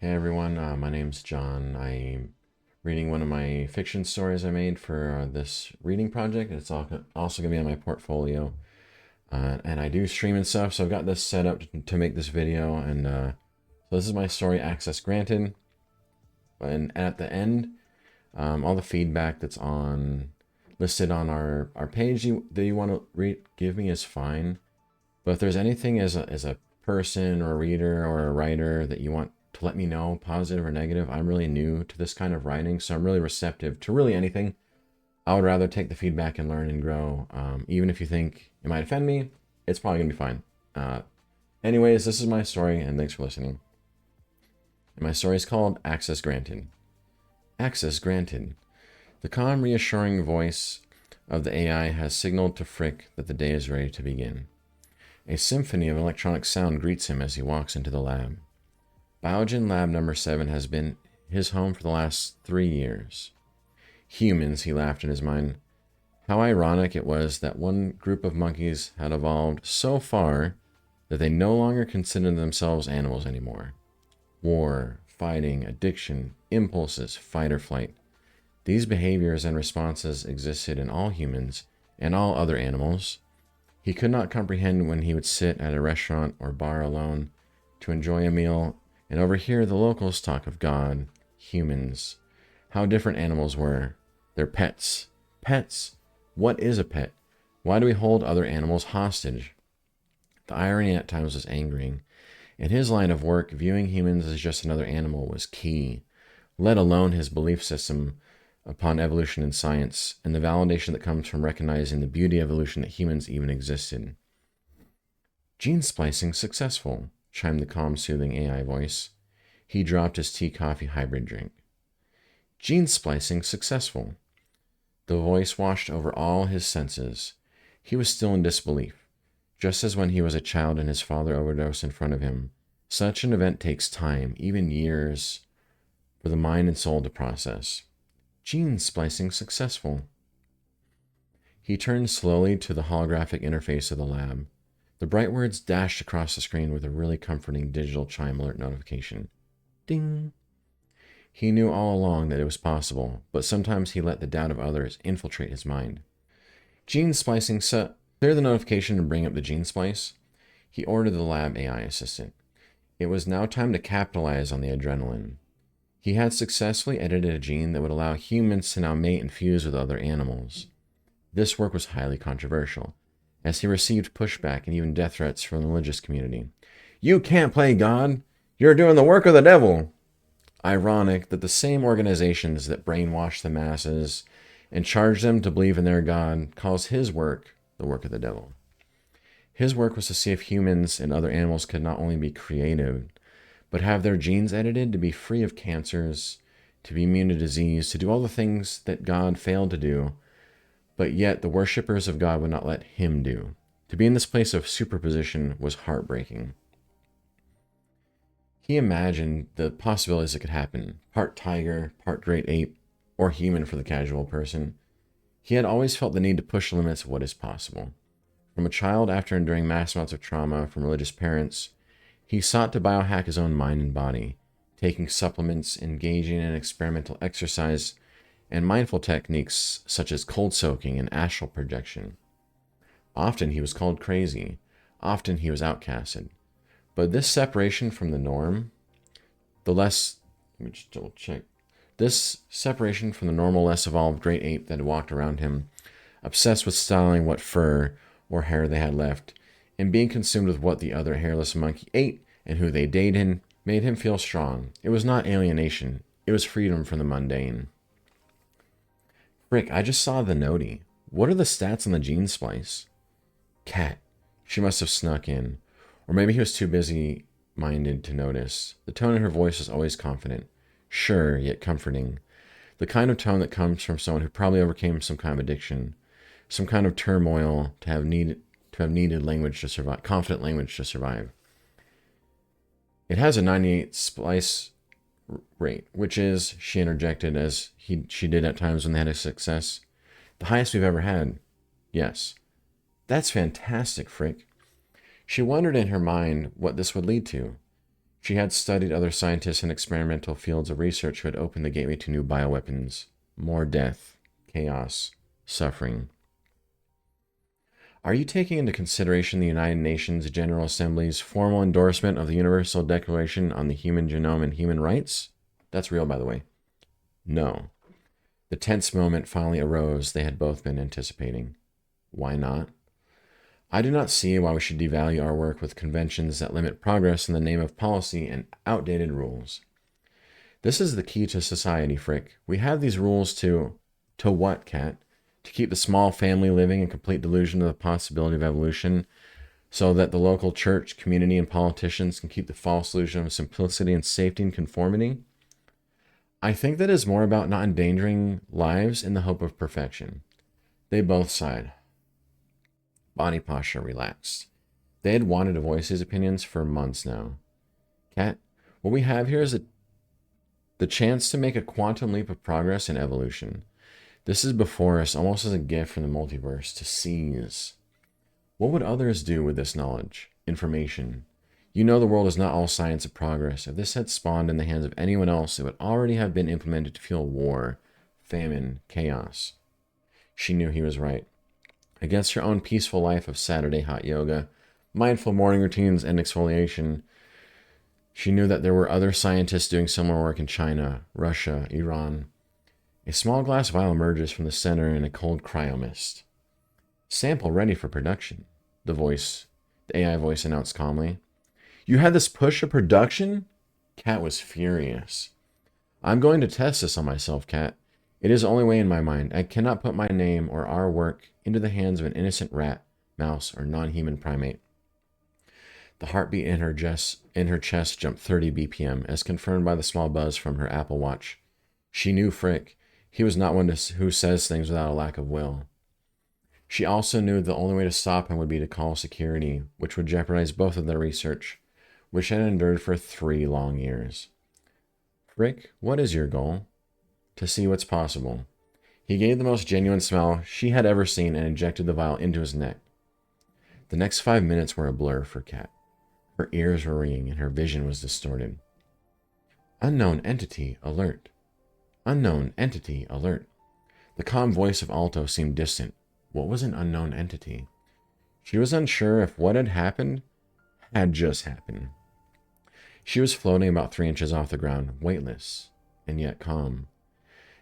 Hey everyone, my name's John. I'm reading one of my fiction stories I made for this reading project. It's also going to be on my portfolio. And I do stream and stuff, so I've got this set up to make this video. And so this is my story, Access Granted. And at the end, all the feedback that's listed on our page that you want to give me is fine. But if there's anything as a person or a reader or a writer that you want to let me know, positive or negative, I'm really new to this kind of writing, so I'm really receptive to really anything. I would rather take the feedback and learn and grow. Even if you think it might offend me, it's probably going to be fine. Anyways, this is my story, and thanks for listening. And my story is called Access Granted. Access Granted. The calm, reassuring voice of the AI has signaled to Frick that the day is ready to begin. A symphony of electronic sound greets him as he walks into the lab. Biogen Lab Number 7 has been his home for the last 3 years. Humans, he laughed in his mind. How ironic it was that one group of monkeys had evolved so far that they no longer considered themselves animals anymore. War, fighting, addiction, impulses, fight or flight. These behaviors and responses existed in all humans and all other animals. He could not comprehend when he would sit at a restaurant or bar alone to enjoy a meal and overhear the locals talk of God, humans, how different animals were, their pets. Pets? What is a pet? Why do we hold other animals hostage? The irony at times was angering. In his line of work, viewing humans as just another animal was key, let alone his belief system upon evolution and science, and the validation that comes from recognizing the beauty of evolution that humans even existed. Gene splicing successful, chimed the calm, soothing AI voice. He dropped his tea-coffee hybrid drink. Gene splicing successful. The voice washed over all his senses. He was still in disbelief, just as when he was a child and his father overdosed in front of him. Such an event takes time, even years, for the mind and soul to process. Gene splicing successful. He turned slowly to the holographic interface of the lab. The bright words dashed across the screen with a really comforting digital chime alert notification. Ding! He knew all along that it was possible, but sometimes he let the doubt of others infiltrate his mind. Gene splicing clear the notification and bring up the gene splice. He ordered the lab AI assistant. It was now time to capitalize on the adrenaline. He had successfully edited a gene that would allow humans to now mate and fuse with other animals. This work was highly controversial, as he received pushback and even death threats from the religious community. You can't play God! You're doing the work of the devil! Ironic that the same organizations that brainwash the masses and charge them to believe in their God calls his work the work of the devil. His work was to see if humans and other animals could not only be creative, but have their genes edited to be free of cancers, to be immune to disease, to do all the things that God failed to do, but yet the worshippers of God would not let him do. To be in this place of superposition was heartbreaking. He imagined the possibilities that could happen, part tiger, part great ape, or human for the casual person. He had always felt the need to push the limits of what is possible. From a child, after enduring mass amounts of trauma from religious parents, he sought to biohack his own mind and body, taking supplements, engaging in experimental exercise, and mindful techniques such as cold soaking and astral projection. Often he was called crazy. Often he was outcasted. But this separation from the norm, let me just double check. This separation from the normal, less evolved great ape that had walked around him, obsessed with styling what fur or hair they had left, and being consumed with what the other hairless monkey ate and who they dated, made him feel strong. It was not alienation. It was freedom from the mundane. Frick, I just saw the noti. What are the stats on the gene splice? Cat. She must have snuck in. Or maybe he was too busy-minded to notice. The tone in her voice was always confident. Sure, yet comforting. The kind of tone that comes from someone who probably overcame some kind of addiction, some kind of turmoil to have needed language to survive, confident language to survive. It has a 98 splice rate, which is, she interjected as she did at times when they had a success, the highest we've ever had. Yes. That's fantastic, Frick. She wondered in her mind what this would lead to. She had studied other scientists in experimental fields of research who had opened the gateway to new bioweapons, more death, chaos, suffering. Are you taking into consideration the United Nations General Assembly's formal endorsement of the Universal Declaration on the Human Genome and Human Rights? That's real, by the way. No. The tense moment finally arose they had both been anticipating. Why not? I do not see why we should devalue our work with conventions that limit progress in the name of policy and outdated rules. This is the key to society, Frick. We have these rules to... To what, Kat? To keep the small family living in complete delusion of the possibility of evolution, so that the local church, community, and politicians can keep the false illusion of simplicity and safety and conformity? I think that is more about not endangering lives in the hope of perfection. They both sighed. Body posture relaxed. They had wanted to voice his opinions for months now. Kat, what we have here is the chance to make a quantum leap of progress in evolution. This is before us almost as a gift from the multiverse to seize. What would others do with this knowledge, information? You know the world is not all science of progress. If this had spawned in the hands of anyone else, it would already have been implemented to fuel war, famine, chaos. She knew he was right. Against her own peaceful life of Saturday hot yoga, mindful morning routines, and exfoliation, she knew that there were other scientists doing similar work in China, Russia, Iran. A small glass vial emerges from the center in a cold cryomist. Sample ready for production, the AI voice announced calmly. You had this push of production? Kat was furious. I'm going to test this on myself, Kat. It is the only way in my mind. I cannot put my name or our work into the hands of an innocent rat, mouse, or non-human primate. The heartbeat in her chest jumped 30 BPM, as confirmed by the small buzz from her Apple Watch. She knew Frick. He was not one who says things without a lack of will. She also knew the only way to stop him would be to call security, which would jeopardize both of their research, which had endured for 3 long years. Frick, what is your goal? To see what's possible. He gave the most genuine smile she had ever seen and injected the vial into his neck. The next 5 minutes were a blur for Kat. Her ears were ringing and her vision was distorted. Unknown entity alert. Unknown entity alert. The calm voice of Alto seemed distant. What was an unknown entity? She was unsure if what had happened had just happened. She was floating about 3 inches off the ground, weightless, and yet calm.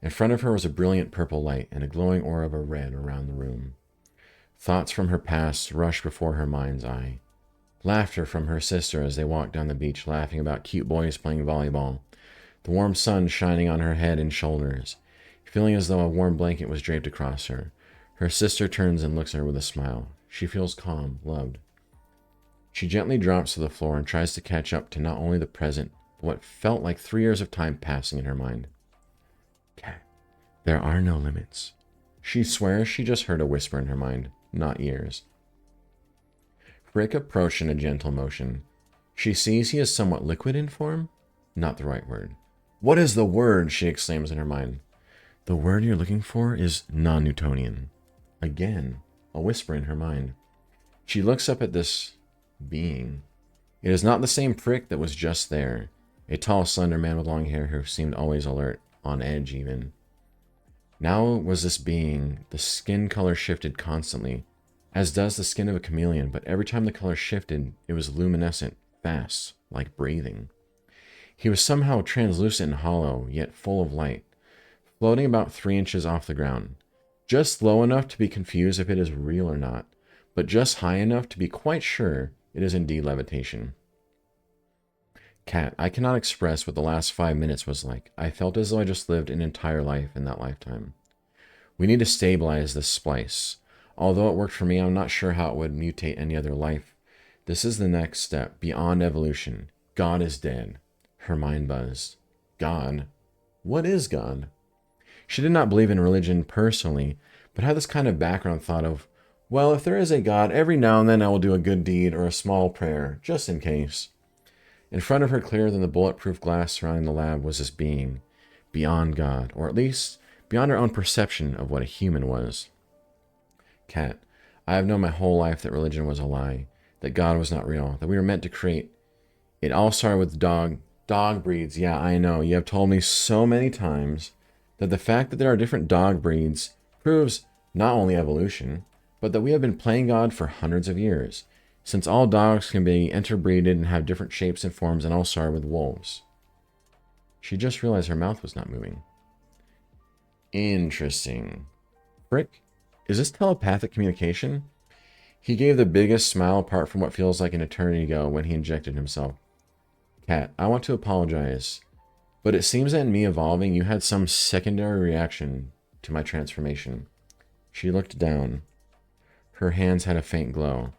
In front of her was a brilliant purple light and a glowing aura of a red around the room. Thoughts from her past rushed before her mind's eye. Laughter from her sister as they walked down the beach, laughing about cute boys playing volleyball. The warm sun shining on her head and shoulders, feeling as though a warm blanket was draped across her. Her sister turns and looks at her with a smile. She feels calm, loved. She gently drops to the floor and tries to catch up to not only the present, but what felt like 3 years of time passing in her mind. Kat, there are no limits. She swears she just heard a whisper in her mind, not ears. Frick approached in a gentle motion. She sees he is somewhat liquid in form? Not the right word. What is the word? She exclaims in her mind. The word you're looking for is non-Newtonian. Again, a whisper in her mind. She looks up at this being. It is not the same Frick that was just there. A tall, slender man with long hair who seemed always alert, on edge even. Now was this being. The skin color shifted constantly, as does the skin of a chameleon, but every time the color shifted, it was luminescent, fast, like breathing. He was somehow translucent and hollow, yet full of light, floating about 3 inches off the ground, just low enough to be confused if it is real or not, but just high enough to be quite sure it is indeed levitation. Kat, I cannot express what the last 5 minutes was like. I felt as though I just lived an entire life in that lifetime. We need to stabilize this splice. Although it worked for me, I'm not sure how it would mutate any other life. This is the next step, beyond evolution. God is dead. Her mind buzzed. God? What is God? She did not believe in religion personally, but had this kind of background thought of, well, if there is a God, every now and then I will do a good deed or a small prayer, just in case. In front of her, clearer than the bulletproof glass surrounding the lab, was this being, beyond God, or at least beyond her own perception of what a human was. Kat, I have known my whole life that religion was a lie, that God was not real, that we were meant to create It all started with dog breeds. Yeah, I know. You have told me so many times that the fact that there are different dog breeds proves not only evolution, but that we have been playing God for hundreds of years, since all dogs can be interbreeded and have different shapes and forms, and all started with wolves. She just realized her mouth was not moving. Interesting. Frick, is this telepathic communication? He gave the biggest smile apart from what feels like an eternity ago when he injected himself. Cat, I want to apologize, but it seems that in me evolving, you had some secondary reaction to my transformation. She looked down. Her hands had a faint glow.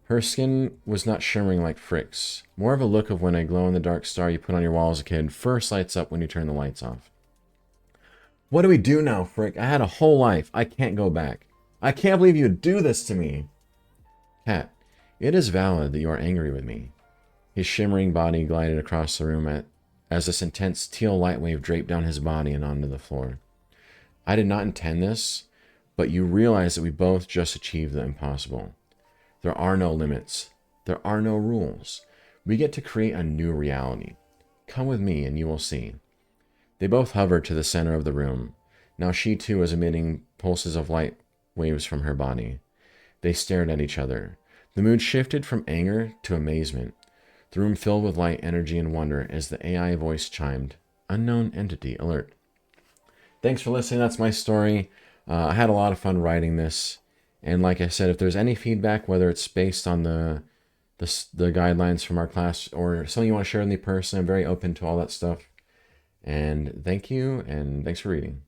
Her skin was not shimmering like Frick's, more of a look of when a glow-in-the-dark star you put on your wall as a kid first lights up when you turn the lights off. What do we do now, Frick? I had a whole life. I can't go back. I can't believe you would do this to me. Cat, it is valid that you are angry with me. His shimmering body glided across the room as this intense teal light wave draped down his body and onto the floor. I did not intend this, but you realize that we both just achieved the impossible. There are no limits. There are no rules. We get to create a new reality. Come with me and you will see. They both hovered to the center of the room. Now she too was emitting pulses of light waves from her body. They stared at each other. The mood shifted from anger to amazement. The room filled with light, energy, and wonder as the AI voice chimed, "Unknown entity alert." Thanks for listening. That's my story. I had a lot of fun writing this. And like I said, if there's any feedback, whether it's based on the guidelines from our class or something you want to share with me personally, I'm very open to all that stuff. And thank you, and thanks for reading.